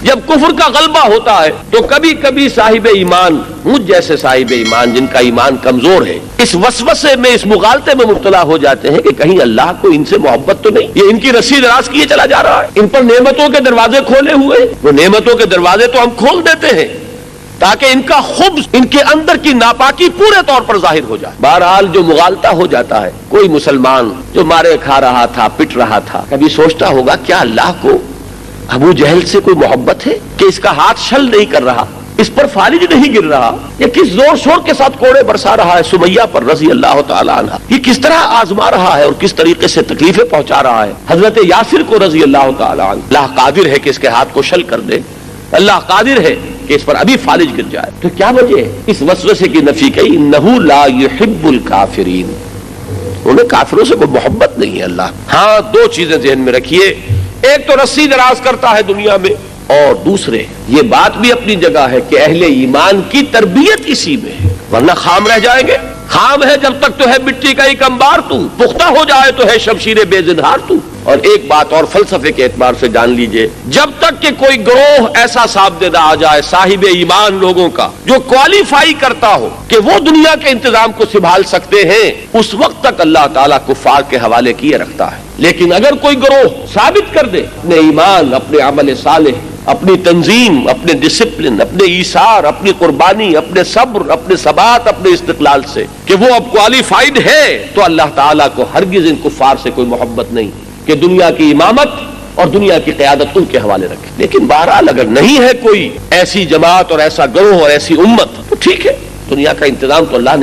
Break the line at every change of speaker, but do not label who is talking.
جب کفر کا غلبہ ہوتا ہے تو کبھی کبھی صاحب ایمان، مجھ جیسے صاحب ایمان جن کا ایمان کمزور ہے، اس وسوسے میں، اس مغالطے میں مبتلا ہو جاتے ہیں کہ کہیں اللہ کو ان سے محبت تو نہیں، یہ ان کی رسی دراز کیے چلا جا رہا ہے، ان پر نعمتوں کے دروازے کھولے ہوئے، وہ نعمتوں کے دروازے تو ہم کھول دیتے ہیں تاکہ ان کا خبث، ان کے اندر کی ناپاکی پورے طور پر ظاہر ہو جائے۔ بہرحال جو مغالطہ ہو جاتا ہے، کوئی مسلمان جو مارے کھا رہا تھا، پٹ رہا تھا، کبھی سوچتا ہوگا کیا اللہ کو ابو جہل سے کوئی محبت ہے کہ اس کا ہاتھ شل نہیں کر رہا، اس پر فالج نہیں گر رہا، یہ کس زور شور کے ساتھ کوڑے برسا رہا ہے سمیہ پر رضی اللہ تعالی عنہ، یہ کس طرح آزما رہا ہے اور کس طریقے سے تکلیفیں پہنچا رہا ہے حضرت یاسر کو رضی اللہ تعالی عنہ۔ اللہ قادر ہے کہ اس کے ہاتھ کو شل کر دے، اللہ قادر ہے کہ اس پر ابھی فالج گر جائے۔ تو کیا وجہ ہے اس وسوسے کی نفی کی؟ انہ لا یحب الکافرین، انہیں کافروں سے کوئی محبت نہیں ہے اللہ۔ ہاں دو چیزیں ذہن میں رکھیے، ایک تو رسی دراز کرتا ہے دنیا میں، اور دوسرے یہ بات بھی اپنی جگہ ہے کہ اہل ایمان کی تربیت اسی میں ہے، ورنہ خام رہ جائیں گے۔ خام ہے جب تک تو ہے مٹی کا ایک انبار تو، پختہ ہو جائے تو ہے شمشیر بے زنہار تو۔ اور ایک بات اور فلسفے کے اعتبار سے جان لیجئے، جب تک کہ کوئی گروہ ایسا سامنے آ جائے صاحب ایمان لوگوں کا جو کوالیفائی کرتا ہو کہ وہ دنیا کے انتظام کو سنبھال سکتے ہیں، اس وقت تک اللہ تعالیٰ کفار کے حوالے کیے رکھتا ہے۔ لیکن اگر کوئی گروہ ثابت کر دے اپنے ایمان، اپنے عمل صالح، اپنی تنظیم، اپنے ڈسپلن، اپنے ایثار، اپنی قربانی، اپنے صبر، اپنے ثبات، اپنے استقلال سے کہ وہ اب کوالیفائڈ ہے، تو اللہ تعالیٰ کو ہرگز ان کفار سے کوئی محبت نہیں کہ دنیا کی امامت اور دنیا کی قیادت ان کے حوالے رکھے۔ لیکن بہرحال اگر نہیں ہے کوئی ایسی جماعت اور ایسا گروہ اور ایسی امت تو ٹھیک ہے، دنیا کا انتظام تو اللہ نے